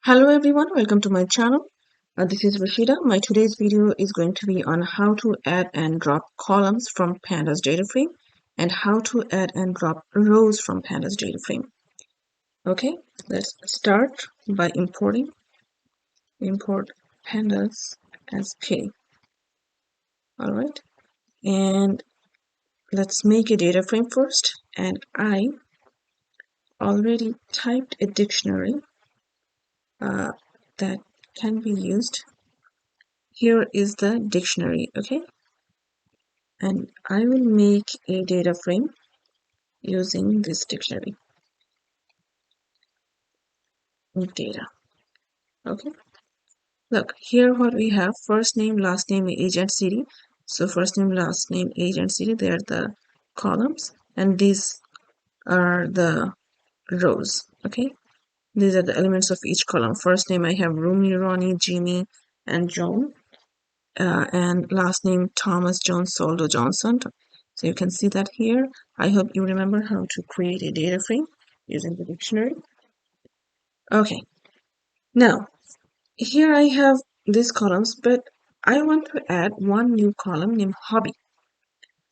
Hello everyone, welcome to my channel. This is Rashida. My today's video is going to be on how to add and drop columns from Pandas DataFrame and how to add and drop rows from Pandas DataFrame. Okay, let's start by import pandas as P. Alright, and let's make a data frame first, and I already typed a dictionary that can be used. Here is the dictionary, okay? And I will make a data frame using this dictionary data. Okay, look here what we have: first name, last name, age and city. So first name, last name, age and city, they are the columns, and these are the rows. Okay, these are the elements of each column. First name, I have Rumi, Ronnie, Jimmy, and John, and last name Thomas, John, Soldo, Johnson. So you can see that here. I hope you remember how to create a data frame using the dictionary. Okay, now here I have these columns, but I want to add one new column named hobby.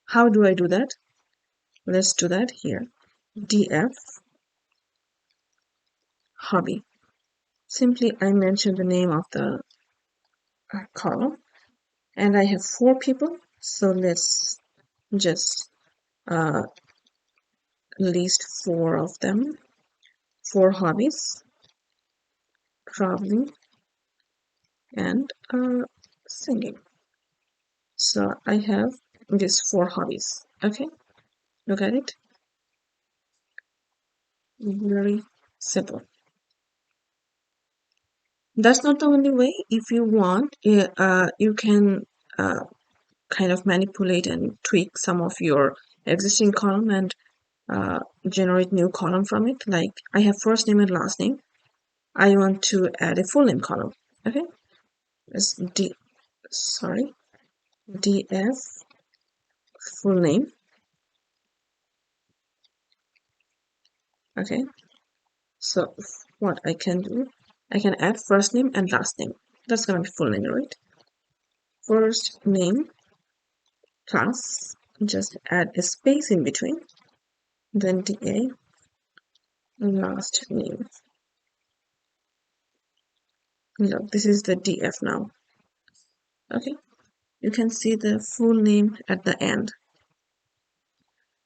How do I do that? Let's do that here. df hobby. Simply I mention the name of the column, and I have 4 people, so let's just list 4 of them. 4 hobbies: traveling and singing. So I have these 4 hobbies. Okay, look at it. Very simple. That's not the only way. If you want, you can kind of manipulate and tweak some of your existing column and generate new column from it. Like I have first name and last name. I want to add a full name column. Okay, it's df full name. Okay, so what I can do, I can add first name and last name. That's gonna be full name, right? First name plus, just add a space in between, then da last name. Look, this is the df now. Okay, you can see the full name at the end.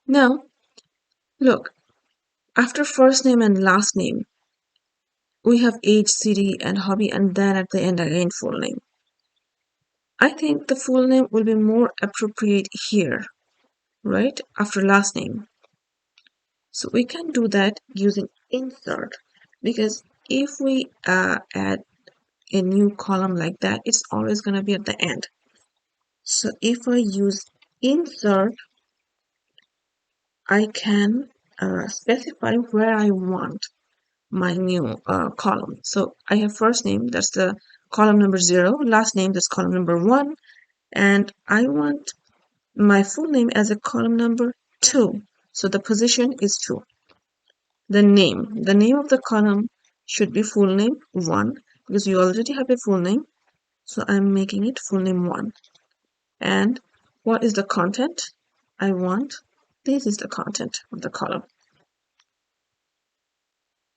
Now look, after first name and last name we have age, city, and hobby, and then at the end again full name. I think the full name will be more appropriate here, right after last name. So we can do that using insert, because if we add a new column like that, it's always going to be at the end. So if I use insert, I can specify where I want my new column. So I have first name, that's the column number 0, last name, that's column number 1, and I want my full name as a column number 2. So the position is 2. The name of the column should be full name 1, because you already have a full name. So I'm making it full name 1. And what is the content? I want, this is the content of the column.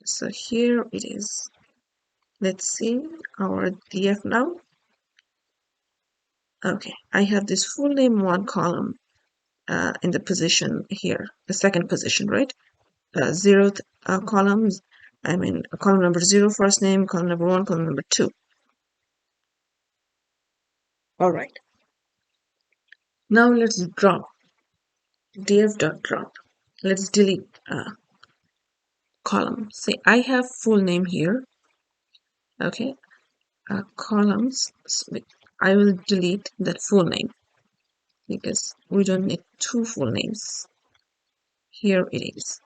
So here it is. Let's see our df now. Okay, I have this full name 1 column in the position here, the second position, right? 0th columns, I mean column number 0 first name, column number 1, column number 2. All right. Now let's drop df.drop. Let's delete column. Say I have full name here. Okay, columns. I will delete that full name because we don't need 2 full names. Here it is.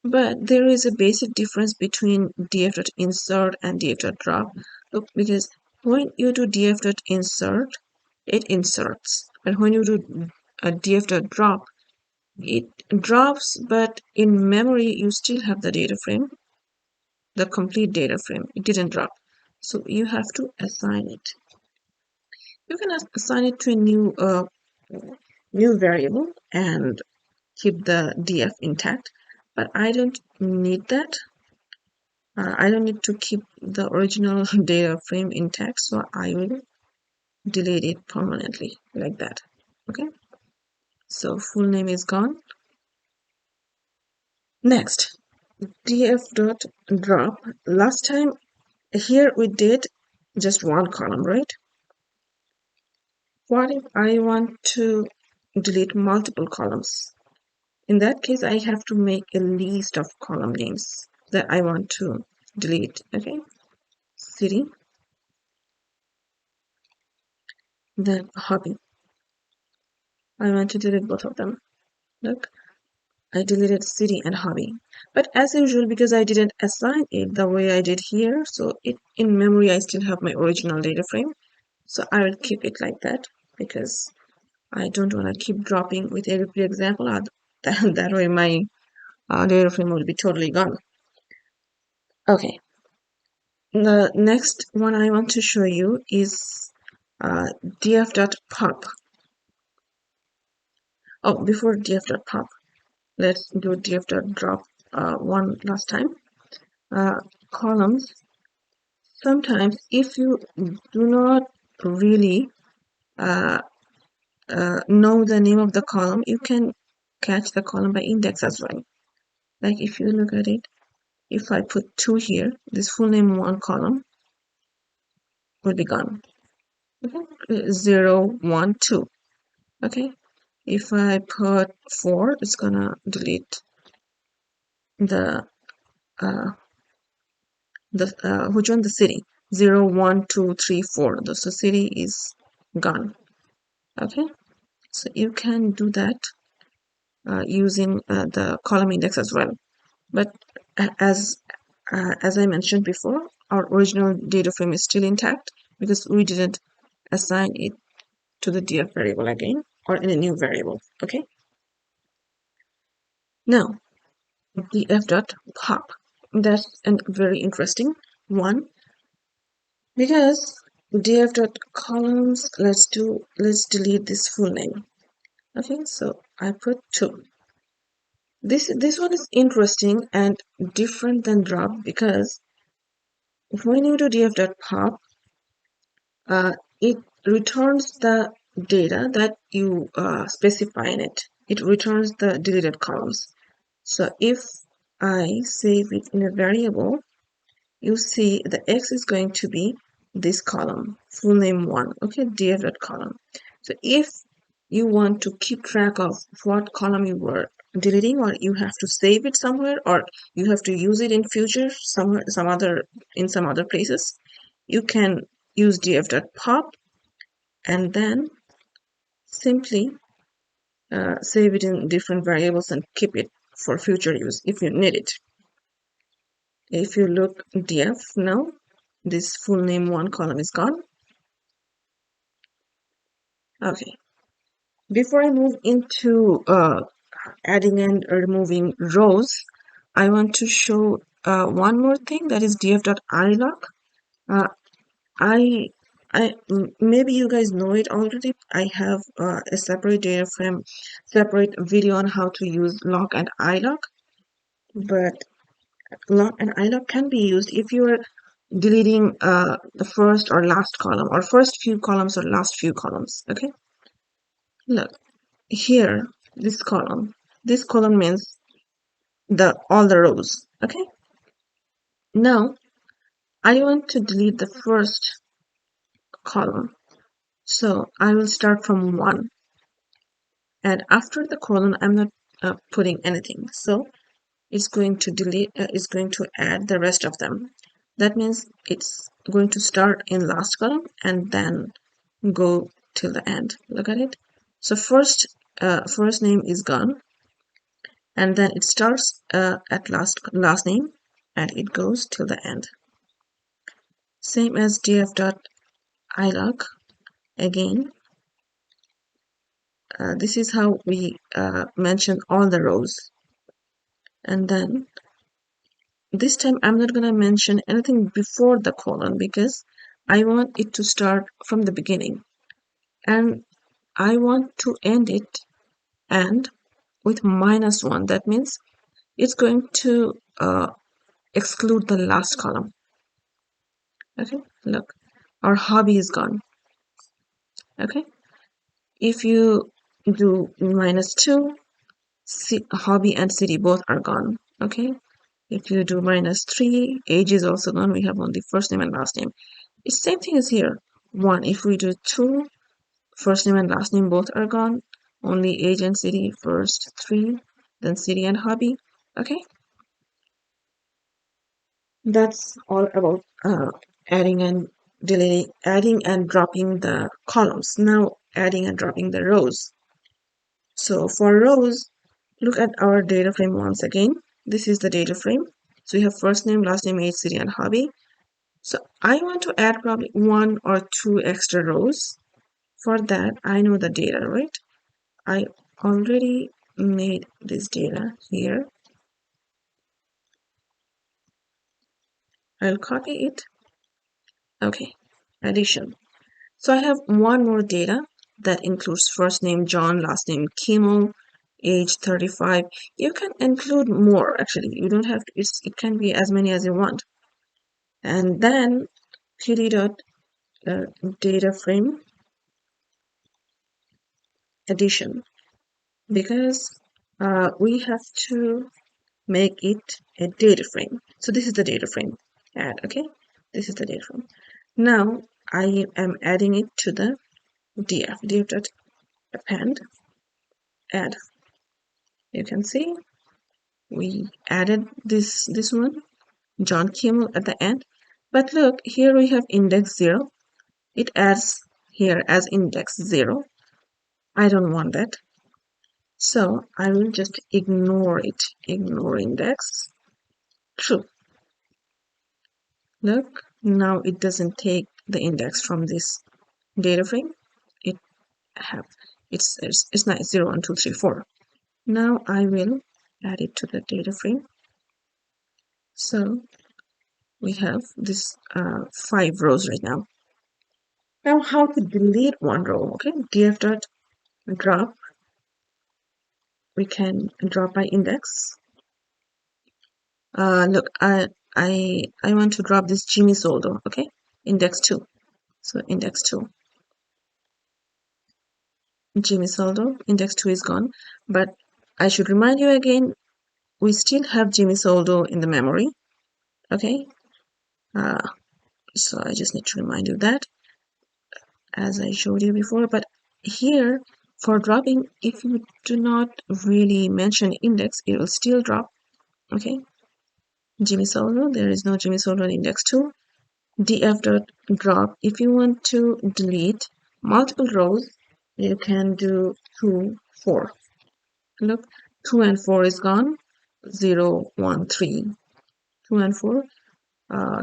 But there is a basic difference between df.insert and df.drop. Look, because when you do df.insert, it inserts, and when you do a df.drop, it drops, but in memory you still have the data frame, the complete data frame. It didn't drop. So you have to assign it. You can assign it to a new variable and keep the df intact, but I don't need that. I don't need to keep the original data frame intact, so I will delete it permanently like that. Okay, so full name is gone. Next, df.drop. Last time here we did just one column, right? What if I want to delete multiple columns? In that case, I have to make a list of column names that I want to delete. Okay, city, then hobby. I want to delete both of them. Look, I deleted city and hobby. But as usual, because I didn't assign it the way I did here, so in memory I still have my original data frame. So I will keep it like that because I don't want to keep dropping with every example. That way my data frame will be totally gone. Okay. The next one I want to show you is df.pop. Oh, before df.pop, let's do df.drop one last time. Columns. Sometimes if you do not really know the name of the column, you can catch the column by index as well. Like if you look at it, if I put 2 here, this full name 1 column will be gone. Okay? 0, 1, 2. Okay, if I put 4, it's gonna delete the which one? The city. 0, 1, 2, 3, 4. The city is gone. Okay, so you can do that using the column index as well. But as I mentioned before, our original data frame is still intact because we didn't assign it to the df variable again or in a new variable. Okay, now df.pop. That's a very interesting one because df.columns, let's delete this full name. Okay, so I put 2. This one is interesting and different than drop because when you do df.pop, it returns the data that you specify in it. It returns the deleted columns. So if I save it in a variable, you see the x is going to be this column, full name 1, okay, df.column. So if you want to keep track of what column you were deleting, or you have to save it somewhere, or you have to use it in future somewhere, some other places, you can use df.pop and then simply save it in different variables and keep it for future use if you need it. If you look df now, this full name 1 column is gone. Okay, before I move into adding and removing rows, I want to show one more thing, that is df.iloc. Uh, maybe you guys know it already. I have a separate data frame, separate video on how to use loc and iloc, but loc and iloc can be used if you are deleting the first or last column, or first few columns or last few columns. Okay, look here, this column means all the rows. Okay, now I want to delete the first column, so I will start from 1, and after the colon I'm not putting anything, so it's going to add the rest of them. That means it's going to start in last column and then go till the end. Look at it. So first name is gone, and then it starts at last name and it goes till the end. Same as df.iloc. Again, this is how we mention all the rows, and then this time I'm not going to mention anything before the colon because I want it to start from the beginning, and I want to end it and with -1. That means it's going to exclude the last column. Okay, look, our hobby is gone. Okay, if you do -2, hobby and city both are gone. Okay, if you do -3, age is also gone. We have only first name and last name. It's same thing as here. 1. If we do 2, first name and last name both are gone. Only age and city first 3, then city and hobby. Okay, that's all about adding and deleting, adding and dropping the columns. Now adding and dropping the rows. So for rows, look at our data frame once again. This is the data frame. So we have first name, last name, age, city, and hobby. So I want to add probably 1 or 2 extra rows. For that, I know the data, right? I already made this data here. I'll copy it. Okay, addition. So I have one more data that includes first name John, last name Kimmel, age 35. You can include more actually. You don't have to, it can be as many as you want. And then pd dot data frame addition, because we have to make it a data frame. So this is the data frame add. Okay, this is the data frame. Now I am adding it to the df dot append add. You can see we added this one, John Kimmel, at the end. But look, here we have index 0. It adds here as index 0. I don't want that. So I will just ignore it. Ignore index. True. Look, now it doesn't take the index from this data frame. It have it's not 0, 1, 2, 3, 4. Now I will add it to the data frame. So we have this 5 rows right now. Now how to delete one row? Okay, df dot drop. We can drop by index. Look, I want to drop this Jimmy Soldo. Okay, index 2. So index 2. Jimmy Soldo, index 2 is gone. But I should remind you again, we still have Jimmy Soldo in the memory. Okay, so I just need to remind you that, as I showed you before. But here, for dropping, if you do not really mention index, it will still drop. Okay, Jimmy Soldo, there is no Jimmy Soldo in index 2. df dot drop. If you want to delete multiple rows, you can do 2, 4. Look, 2 and 4 is gone. 0, 1, 3. 2 and 4.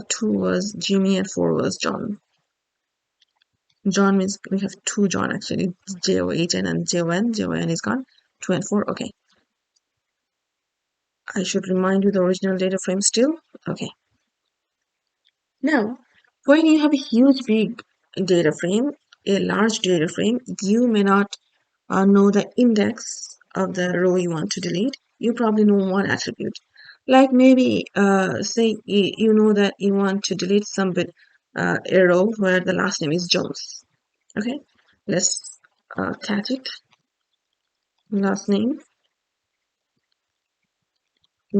2 was Jimmy and 4 was John. John means we have 2 John actually. J-O-H-N and J-O-N. J-O-N is gone. 2 and 4. Okay. I should remind you the original data frame still. Okay. Now, when you have a huge big data frame, a large data frame, you may not know the index of the row you want to delete. You probably know one attribute. Like maybe, say you know that you want to delete some bit, a row where the last name is Jones. Okay, let's catch it. Last name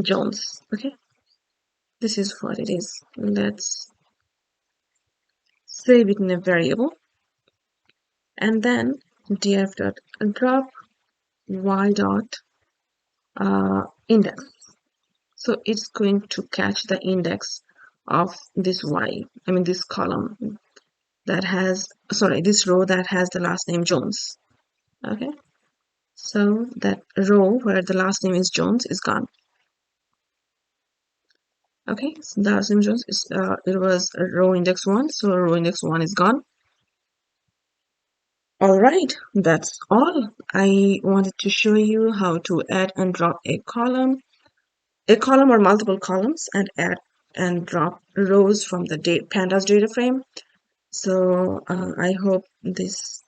Jones. Okay, this is what it is. Let's save it in a variable, and then df dot drop y dot index. So it's going to catch the index of this y, I mean this column that has, sorry, this row that has the last name Jones. Okay, so that row where the last name is Jones is gone. Okay, so the last name Jones is it was row index 1, so row index 1 is gone. All right, that's all. I wanted to show you how to add and drop a column a column or multiple columns and add and drop rows from the Pandas data frame. So I hope this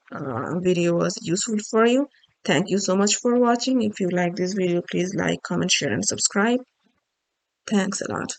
video was useful for you. Thank you so much for watching. If you like this video, please like, comment, share, and subscribe. Thanks a lot.